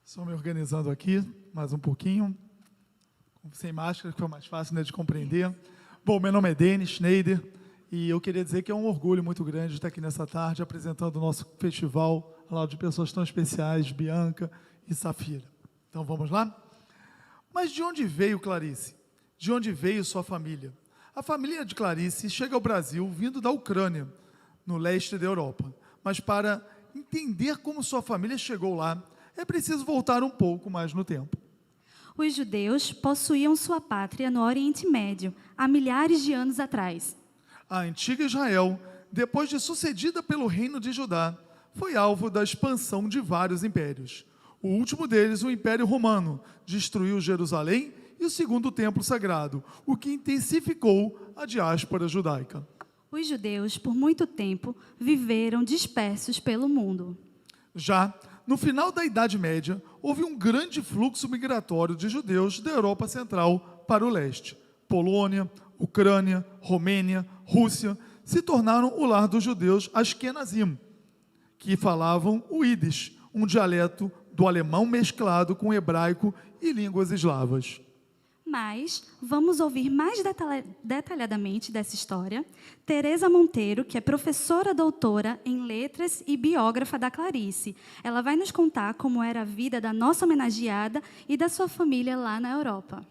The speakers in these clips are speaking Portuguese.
Só me organizando aqui, mais um pouquinho. Sem máscara, que foi mais fácil, né, de compreender. Bom, meu nome é Denis Schneider e eu queria dizer que é um orgulho muito grande estar aqui nessa tarde apresentando o nosso festival ao lado de pessoas tão especiais, Bianca e Safira. Então, vamos lá? Mas de onde veio Clarice? De onde veio sua família? A família de Clarice chega ao Brasil vindo da Ucrânia, no leste da Europa. Mas para entender como sua família chegou lá, é preciso voltar um pouco mais no tempo. Os judeus possuíam sua pátria no Oriente Médio, há milhares de anos atrás. A antiga Israel, depois de sucedida pelo reino de Judá, foi alvo da expansão de vários impérios. O último deles, o Império Romano, destruiu Jerusalém e o segundo templo sagrado, o que intensificou a diáspora judaica. Os judeus, por muito tempo, viveram dispersos pelo mundo. Já no final da Idade Média, houve um grande fluxo migratório de judeus da Europa Central para o leste. Polônia, Ucrânia, Romênia, Rússia se tornaram o lar dos judeus Ashkenazim, que falavam o Yiddish, um dialeto do alemão mesclado com hebraico e línguas eslavas. Mas vamos ouvir mais detalhadamente dessa história. Tereza Monteiro, que é professora doutora em letras e biógrafa da Clarice. Ela vai nos contar como era a vida da nossa homenageada e da sua família lá na Europa.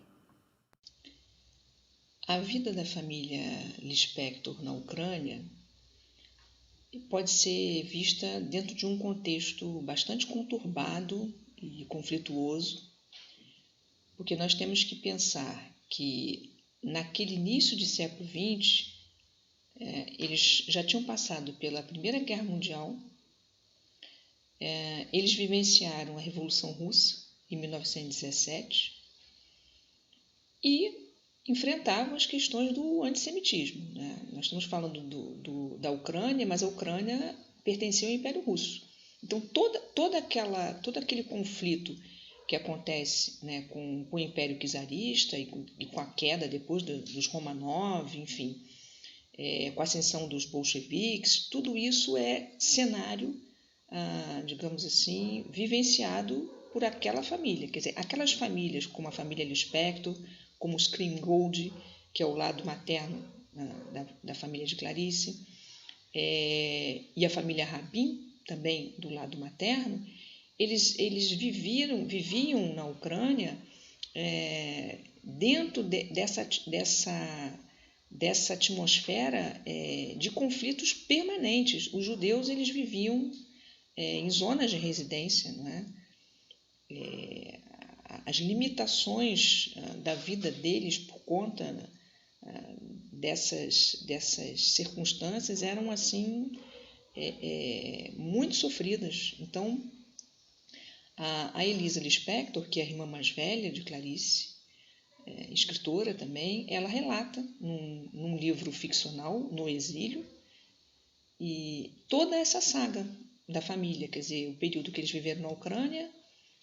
A vida da família Lispector na Ucrânia pode ser vista dentro de um contexto bastante conturbado e conflituoso, porque nós temos que pensar que naquele início de século XX, eles já tinham passado pela Primeira Guerra Mundial, eles vivenciaram a Revolução Russa em 1917 e enfrentavam as questões do antissemitismo, né? Nós estamos falando da Ucrânia, mas a Ucrânia pertencia ao Império Russo. Então, todo aquele conflito que acontece, né, com o Império Czarista e com a queda depois dos Romanov, enfim, com a ascensão dos bolcheviques, tudo isso é cenário, digamos assim, vivenciado por aquela família. Quer dizer, aquelas famílias, como a família Lispector, como os Kringgold, que é o lado materno da família de Clarice, e a família Rabin, também do lado materno, eles viviam na Ucrânia dentro dessa atmosfera de conflitos permanentes. Os judeus eles viviam em zonas de residência, não é? As limitações da vida deles por conta dessas circunstâncias eram assim muito sofridas. Então, a Elisa Lispector, que é a irmã mais velha de Clarice, escritora também, ela relata num livro ficcional, No Exílio, e toda essa saga da família, quer dizer, o período que eles viveram na Ucrânia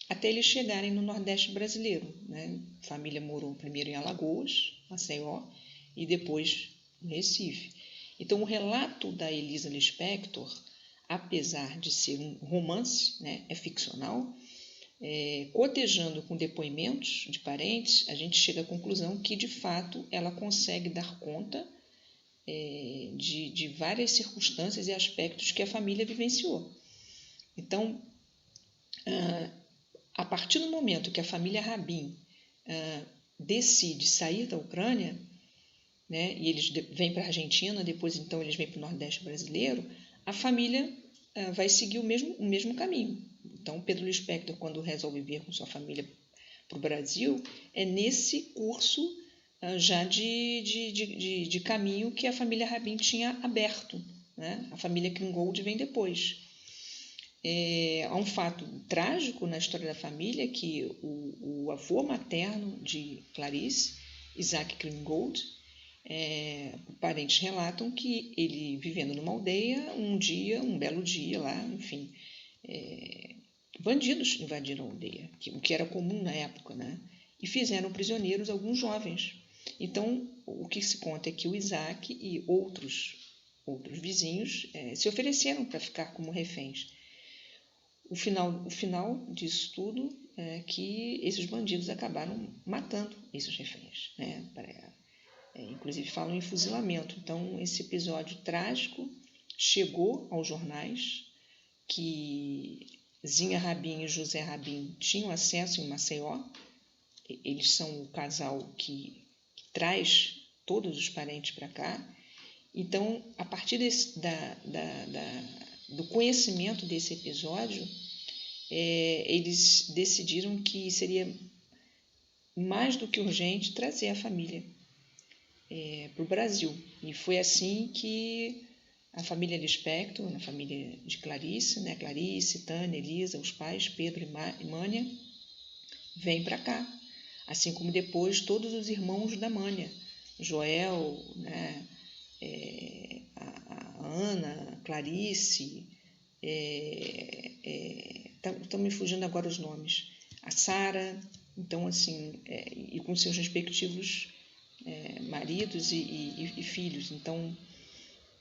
até eles chegarem no Nordeste brasileiro, né? A família morou primeiro em Alagoas, Maceió, e depois em Recife. Então, o relato da Elisa Lispector, apesar de ser um romance, né, é ficcional, cotejando com depoimentos de parentes, a gente chega à conclusão que, de fato, ela consegue dar conta de várias circunstâncias e aspectos que a família vivenciou. Então, a partir do momento que a família Rabin decide sair da Ucrânia, né, e eles vêm para a Argentina, depois então eles vêm para o Nordeste brasileiro, a família vai seguir o mesmo caminho. Então, Pedro Lispector, quando resolve vir com sua família para o Brasil, é nesse curso já de caminho que a família Rabin tinha aberto, né? A família Kringgold vem depois. Há um fato trágico na história da família que o avô materno de Clarice, Isaac Kringgold, parentes relatam que ele, vivendo numa aldeia, um belo dia lá, enfim, bandidos invadiram a aldeia, o que era comum na época, né? E fizeram prisioneiros alguns jovens. Então, o que se conta é que o Isaac e outros vizinhos se ofereceram para ficar como reféns. o final disso tudo é que esses bandidos acabaram matando esses reféns, né? Inclusive falam em fuzilamento. Então, esse episódio trágico chegou aos jornais, que Zinha Rabin e José Rabin tinham acesso em Maceió. Eles são o casal que traz todos os parentes para cá. Então, a partir do conhecimento desse episódio, eles decidiram que seria mais do que urgente trazer a família para o Brasil. E foi assim que a família Lispector, a família de Clarice, né, Clarice, Tânia, Elisa, os pais, Pedro e Mânia, vêm para cá. Assim como depois todos os irmãos da Mânia, Joel, né, a Ana, Clarice, estão me fugindo agora os nomes, a Sara, então assim, e com seus respectivos maridos e filhos. Então,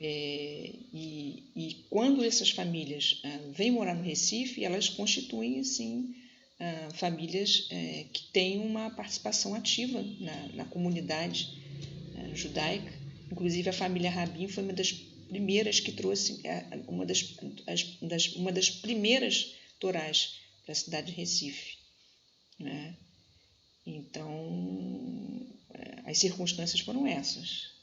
e quando essas famílias vêm morar no Recife, elas constituem assim famílias que têm uma participação ativa na comunidade judaica. Inclusive a família Rabin foi uma das primeiras que trouxe uma das primeiras torás para a cidade de Recife, né? Então, as circunstâncias foram essas.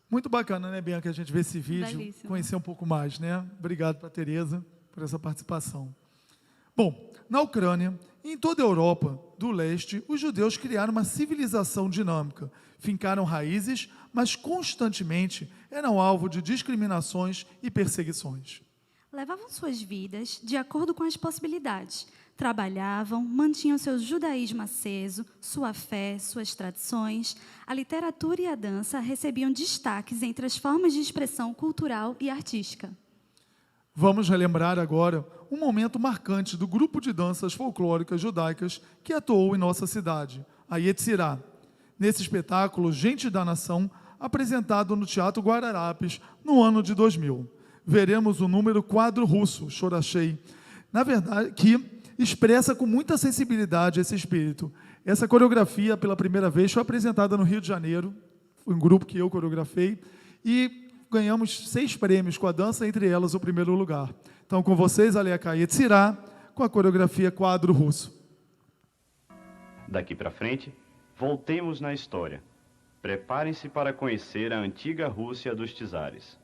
Muito bacana, né, Bianca, a gente ver esse vídeo, Belíssimo. conhecer um pouco mais, né? Obrigado para a Tereza por essa participação. Bom, na Ucrânia e em toda a Europa do leste, os judeus criaram uma civilização dinâmica, fincaram raízes, mas constantemente eram alvo de discriminações e perseguições. Levavam suas vidas de acordo com as possibilidades. Trabalhavam, mantinham seu judaísmo aceso, sua fé, suas tradições. A literatura e a dança recebiam destaques entre as formas de expressão cultural e artística. Vamos relembrar agora um momento marcante do grupo de danças folclóricas judaicas que atuou em nossa cidade, a Yetzirá. Nesse espetáculo, Gente da Nação, apresentado no Teatro Guararapes no ano de 2000. Veremos o número quadro russo, Chorachei, na verdade, que expressa com muita sensibilidade esse espírito. Essa coreografia, pela primeira vez, foi apresentada no Rio de Janeiro, foi um grupo que eu coreografei, e ganhamos 6 prêmios com a dança, entre elas o primeiro lugar. Então, com vocês, Aleca Yetzirá, com a coreografia quadro russo. Daqui para frente, voltemos na história. Preparem-se para conhecer a antiga Rússia dos Czares.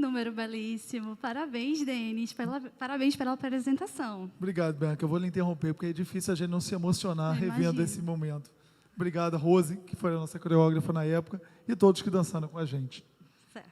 número belíssimo. Parabéns, Denis. Parabéns pela apresentação. Obrigado, Bianca. Eu vou lhe interromper, porque é difícil a gente não se emocionar Eu revendo imagino. esse momento. Obrigado, Rose, que foi a nossa coreógrafa na época, e todos que dançaram com a gente. Certo.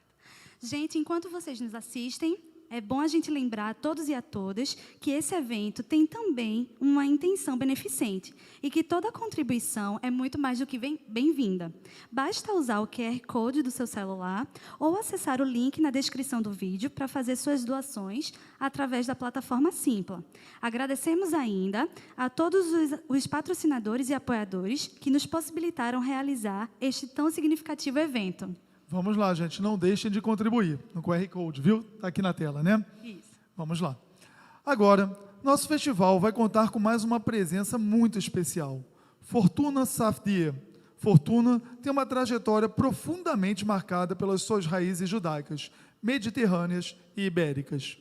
Gente, enquanto vocês nos assistem, é bom a gente lembrar a todos e a todas que esse evento tem também uma intenção beneficente e que toda contribuição é muito mais do que bem-vinda. Basta usar o QR Code do seu celular ou acessar o link na descrição do vídeo para fazer suas doações através da plataforma Simpla. Agradecemos ainda a todos os patrocinadores e apoiadores que nos possibilitaram realizar este tão significativo evento. Vamos lá, gente. Não deixem de contribuir no QR Code, viu? Está aqui na tela, né? Isso. Vamos lá. Agora, nosso festival vai contar com mais uma presença muito especial. Fortuna Safdie. Fortuna tem uma trajetória profundamente marcada pelas suas raízes judaicas, mediterrâneas e ibéricas.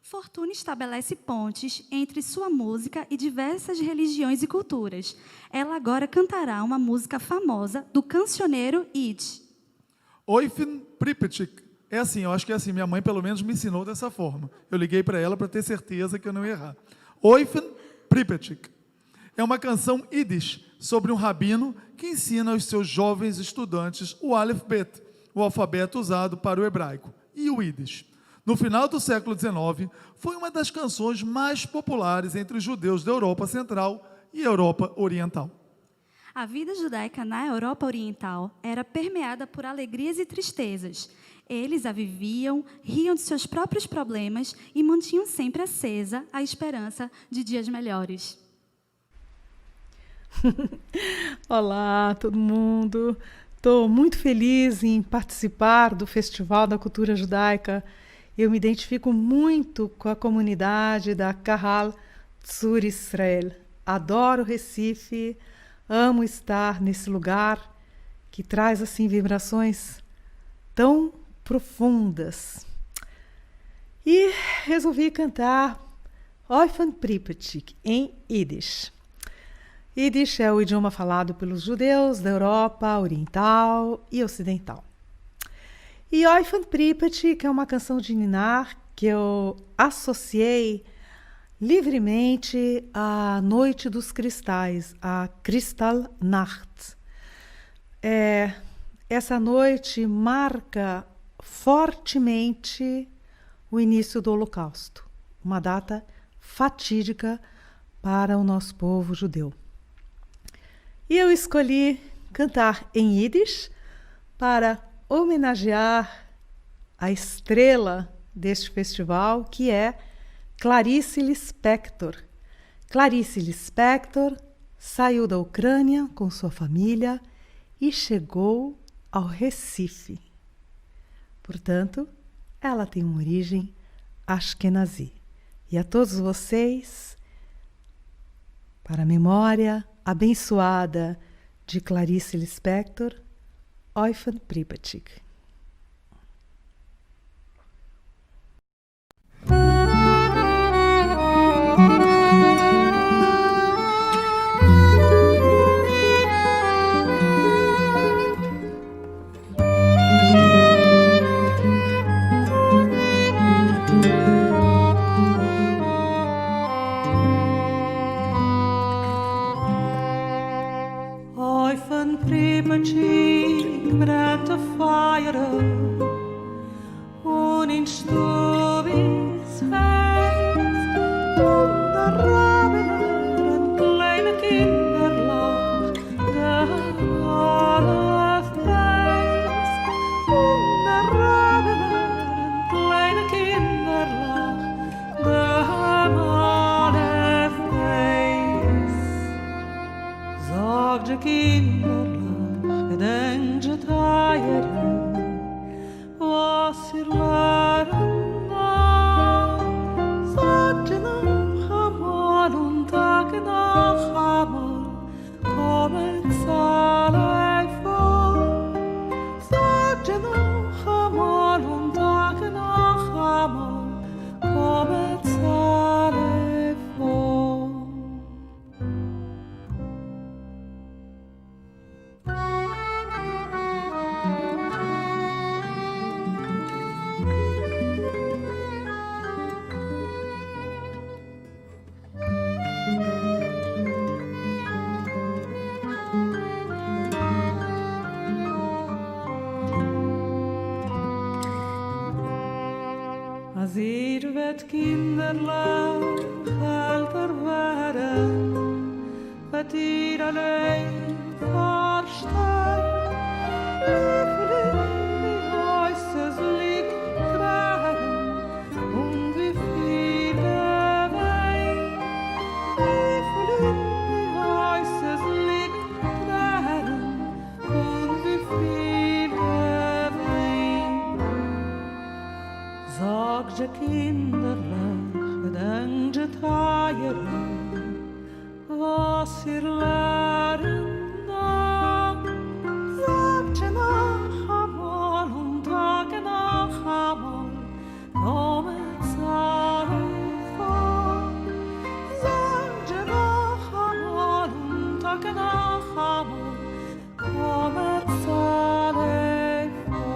Fortuna estabelece pontes entre sua música e diversas religiões e culturas. Ela agora cantará uma música famosa do cancioneiro Yiddish. Oifen Pripyat. É assim, eu acho que é assim. Minha mãe, pelo menos, me ensinou dessa forma. Eu liguei para ela para ter certeza que eu não ia errar. Oifen Pripyat. É uma canção Yiddish sobre um rabino que ensina aos seus jovens estudantes o Aleph Bet, o alfabeto usado para o hebraico, e o Yiddish. No final do século XIX, foi uma das canções mais populares entre os judeus da Europa Central e Europa Oriental. A vida judaica na Europa Oriental era permeada por alegrias e tristezas. Eles a viviam, riam de seus próprios problemas e mantinham sempre acesa a esperança de dias melhores. Olá, todo mundo. Estou muito feliz em participar do Festival da Cultura Judaica. Eu me identifico muito com a comunidade da Kahal Tzur Israel. Adoro Recife. Amo estar nesse lugar que traz assim vibrações tão profundas. E resolvi cantar Oifen Pripyat em Yiddish. Yiddish é o idioma falado pelos judeus da Europa Oriental e Ocidental. E Oifen Pripyat, que é uma canção de ninar que eu associei livremente à Noite dos Cristais, a Kristallnacht. Essa noite marca fortemente o início do Holocausto, uma data fatídica para o nosso povo judeu. E eu escolhi cantar em Yiddish para homenagear a estrela deste festival, que é Clarice Lispector. Clarice Lispector saiu da Ucrânia com sua família e chegou ao Recife. Portanto, ela tem uma origem ashkenazi. E a todos vocês, para a memória abençoada de Clarice Lispector, Oifen Pripyat. Oifen Pripyat brennt a fire und in Stubis heiß und der Rabener und kleine Kinderlach der Aleph Beis und der Rabener und kleine Kinderlach der Aleph Beis. Sag de kinderlach, gedenk je tijeren, was ihr leren mag. Sag je noch einmal und Tag nach einmal, kommet's alle vor. Sag je noch einmal und Tag nach einmal, kommet's alle vor. kinderlijk helt er världen vad tid alleen förstår lycklig i huisens liggträden und vi fyller väg lycklig i huisens liggträden und vi fyller väg sagt je kinderlijk den je tajere was ihr lären nach sagt nach einmal und Tage nach einmal kommen Zahlen vor sagt nach einmal und Tage nach einmal kommen Zahlen vor.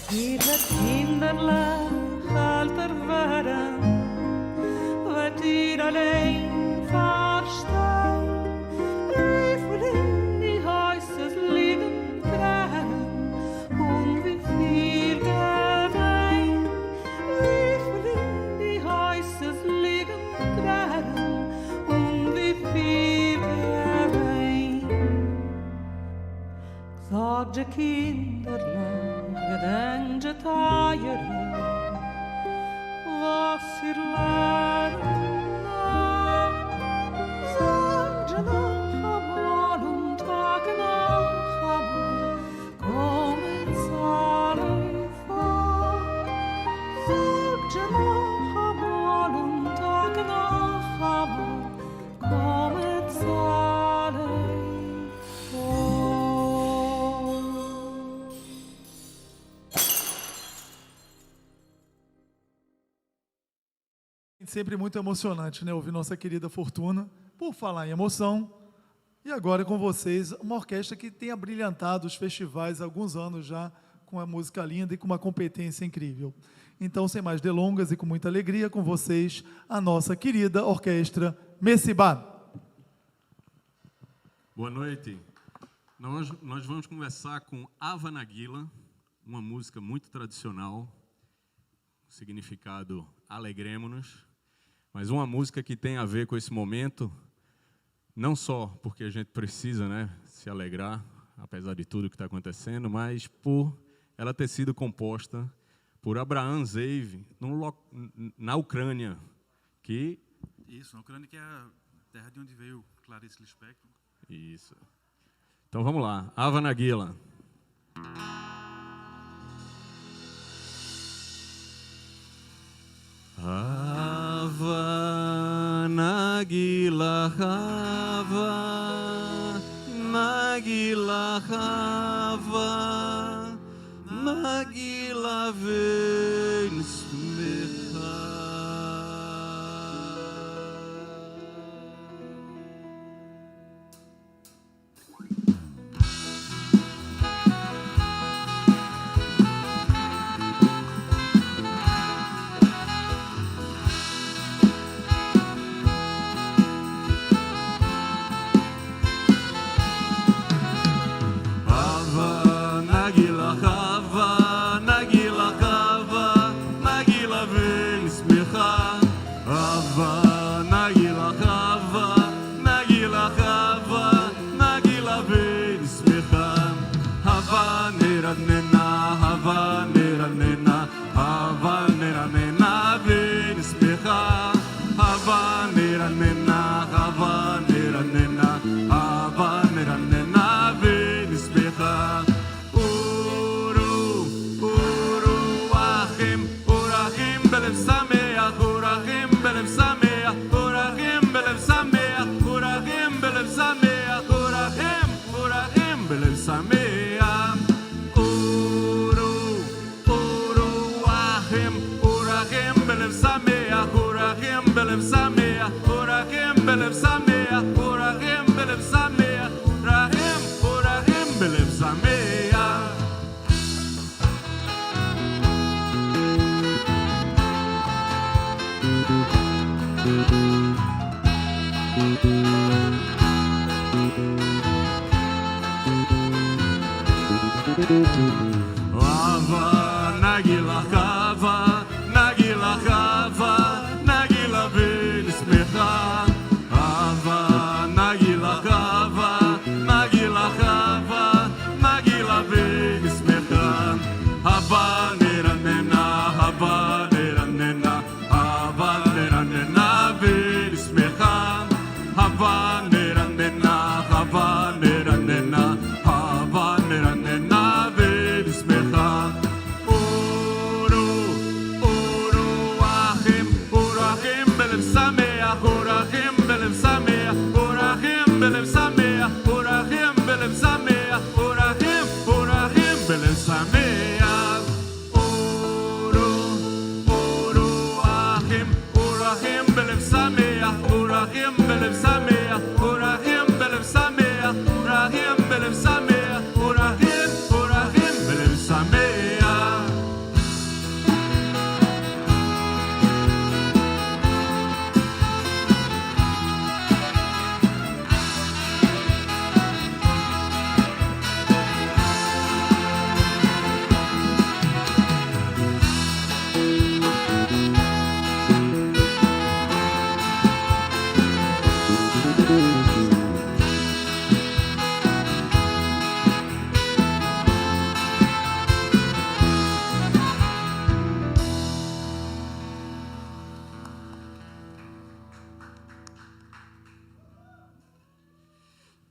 Viele kinderlijk helt er världen vad tid alleen förstår lycklig i huisens liggträden und vi fyller väg lycklig i huisens liggträden und vi fyller väg sagt je kinderlijk den je tajere was ihr lären sagt je nach einmal und Tage nach einmal kommen Zahlen vor sagt je nach einmal und Tage nach einmal kommen Zahlen vor. Sempre muito emocionante, né? Ouvir nossa querida Fortuna. Por falar em emoção, e agora com vocês, uma orquestra que tem abrilhantado os festivais há alguns anos já, com a música linda e com uma competência incrível. Então, sem mais delongas e com muita alegria, com vocês, a nossa querida Orquestra Messibá. Boa noite. Nós vamos conversar com Hava Nagila, uma música muito tradicional, significado alegremos-nos, mas uma música que tem a ver com esse momento, não só porque a gente precisa, né, se alegrar, apesar de tudo que está acontecendo, mas por ela ter sido composta por Abraham Zeev, na Ucrânia, que... Isso, na Ucrânia, que é a terra de onde veio Clarice Lispector. Isso. Então vamos lá, Hava Nagila. Hava Nagila, Hava Nagila, Hava Nagila vem smecha. Sameach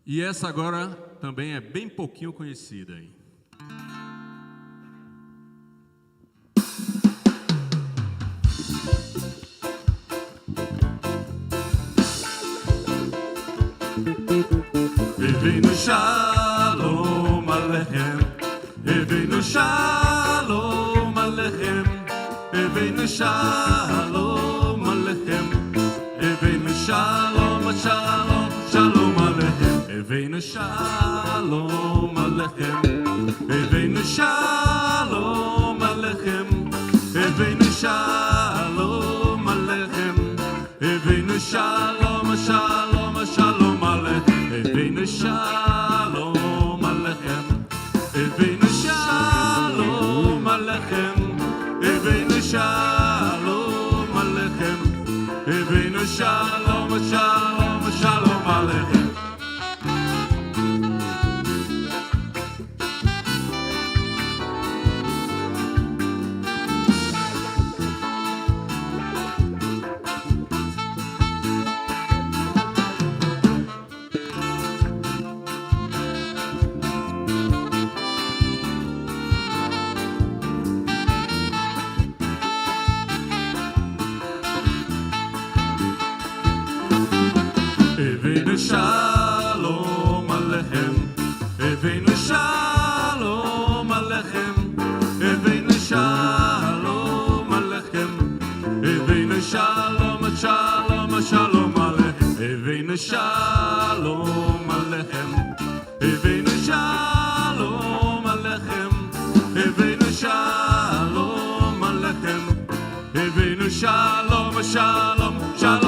E essa agora também é bem pouquinho conhecida aí. Eveinu Shalom Aleichem, Eveinu Shalom Aleichem, Eveinu Shalom Aleichem, Eveinu Shalom, Shalom, Shalom Aleichem, Eveinu Shalom Aleichem, Eveinu Shalom Aleichem, Eveinu Shalom Aleichem, Eveinu Shalom, Shalom, Shalom Aleichem. Eveinu Shalom Aleichem, Eveinu Shalom Aleichem, Eveinu Shalom Aleichem, Eveinu Shalom, Shalom, Shalom Aleichem. Eveinu Shalom Aleichem, Eveinu Shalom Aleichem, Eveinu Shalom Aleichem, Eveinu Shalom, Shalom, Shalom Aleichem, Eveinu Shalom Aleichem, Eveinu Shalom Aleichem, Eveinu Shalom Aleichem, Eveinu Shalom, Shalom, Shalom.